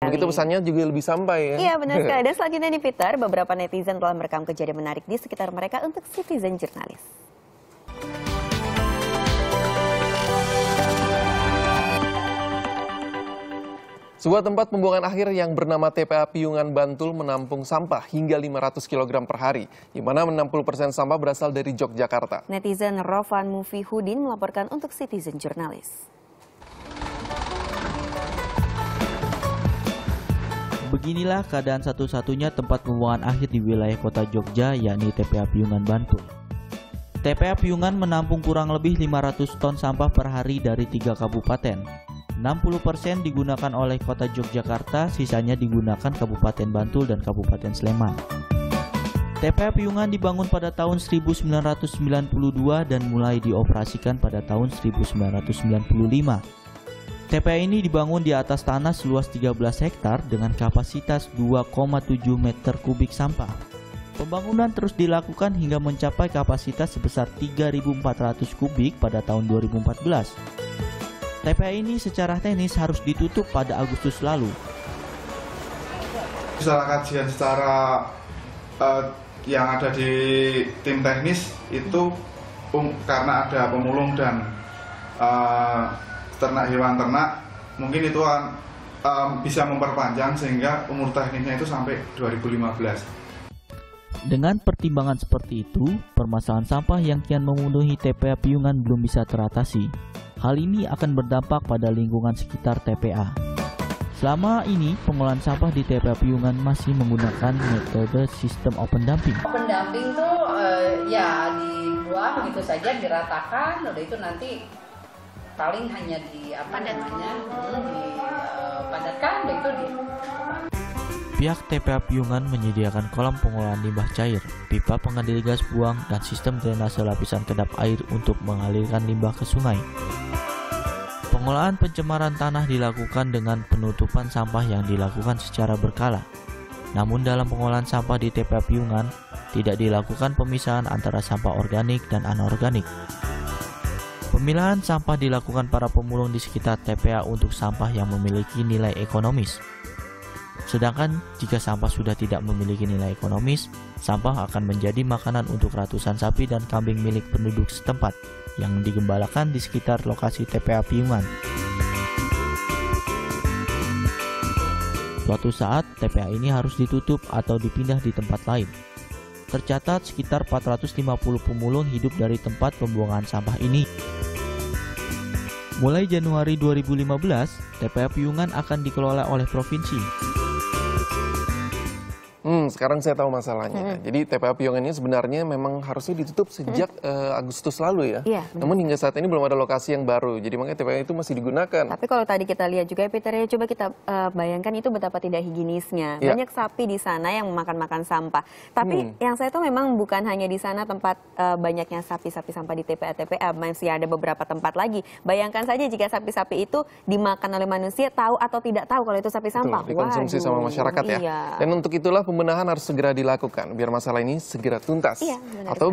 Begitu pesannya juga lebih sampai ya. Iya benar sekali. Dan selanjutnya nih Peter, beberapa netizen telah merekam kejadian menarik di sekitar mereka untuk Citizen Jurnalis. Sebuah tempat pembuangan akhir yang bernama TPA Piungan Bantul menampung sampah hingga 500 kg per hari, di mana 60% sampah berasal dari Yogyakarta. Netizen Rovan Mufihudin melaporkan untuk Citizen Jurnalis. Beginilah keadaan satu-satunya tempat pembuangan akhir di wilayah kota Jogja, yakni TPA Piungan Bantul. TPA Piungan menampung kurang lebih 500 ton sampah per hari dari 3 kabupaten. 60% digunakan oleh kota Yogyakarta, sisanya digunakan Kabupaten Bantul dan Kabupaten Sleman. TPA Piungan dibangun pada tahun 1992 dan mulai dioperasikan pada tahun 1995. TPA ini dibangun di atas tanah seluas 13 hektar dengan kapasitas 2,7 meter kubik sampah. Pembangunan terus dilakukan hingga mencapai kapasitas sebesar 3.400 kubik pada tahun 2014. TPA ini secara teknis harus ditutup pada Agustus lalu. Setelah kajian secara yang ada di tim teknis itu karena ada pemulung dan ternak hewan ternak, mungkin itu bisa memperpanjang sehingga umur teknisnya itu sampai 2015. Dengan pertimbangan seperti itu, permasalahan sampah yang kian memenuhi TPA Piungan belum bisa teratasi. Hal ini akan berdampak pada lingkungan sekitar TPA. Selama ini, pengolahan sampah di TPA Piungan masih menggunakan metode sistem open dumping. Open dumping tuh ya dibuang gitu saja, diratakan, udah itu nanti paling hanya dipadatkan, udah itu Pihak TPA Piungan menyediakan kolam pengolahan limbah cair, pipa pengendali gas buang, dan sistem drainase lapisan kedap air untuk mengalirkan limbah ke sungai. Pengolahan pencemaran tanah dilakukan dengan penutupan sampah yang dilakukan secara berkala. Namun dalam pengolahan sampah di TPA Piungan tidak dilakukan pemisahan antara sampah organik dan anorganik. Pemilahan sampah dilakukan para pemulung di sekitar TPA untuk sampah yang memiliki nilai ekonomis. Sedangkan jika sampah sudah tidak memiliki nilai ekonomis, sampah akan menjadi makanan untuk ratusan sapi dan kambing milik penduduk setempat yang digembalakan di sekitar lokasi TPA Piungan. Suatu saat, TPA ini harus ditutup atau dipindah di tempat lain. Tercatat sekitar 450 pemulung hidup dari tempat pembuangan sampah ini. Mulai Januari 2015, TPA Piungan akan dikelola oleh provinsi. Sekarang saya tahu masalahnya. Jadi TPA Piungan ini sebenarnya memang harusnya ditutup sejak Agustus lalu ya. Iya, namun hingga saat ini belum ada lokasi yang baru. Jadi makanya TPA itu masih digunakan. Tapi kalau tadi kita lihat juga Peter ya, coba kita bayangkan itu betapa tidak higienisnya. Ya. Banyak sapi di sana yang makan sampah. Tapi yang saya tahu memang bukan hanya di sana tempat banyaknya sapi-sapi sampah di TPA, masih ada beberapa tempat lagi. Bayangkan saja jika sapi-sapi itu dimakan oleh manusia, tahu atau tidak tahu kalau itu sapi sampah. Dikonsumsi sama masyarakat ya. Iya. Dan untuk itulah pembenahan harus segera dilakukan biar masalah ini segera tuntas. Iya, benar. Atau